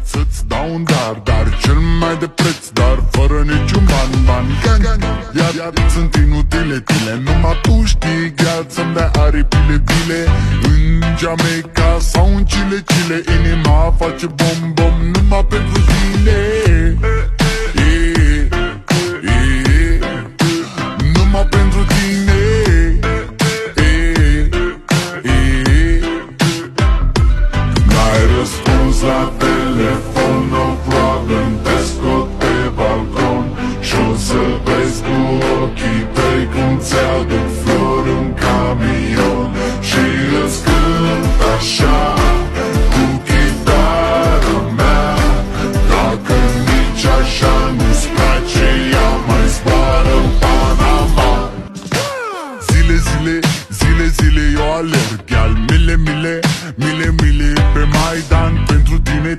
Să-ți dau un dar cel mai de preț, dar fără niciun ban. Iar sunt inutile tile, numai tu știi, gheal, să-mi dai aripile bile. În Jamaica sau în Chile, inima face bom numai pentru tine. Numai pentru tine. N-ai răspuns la telefon, no problem, te scot pe balcon și-o să vezi cu ochii tăi cum ți-aduc flori în camion și îți cânt așa cu chitară mea. Dacă nici așa nu-ți place, ea mai zboară în Panama. Zile eu alerg, iar mile pe Maidan pentru tine.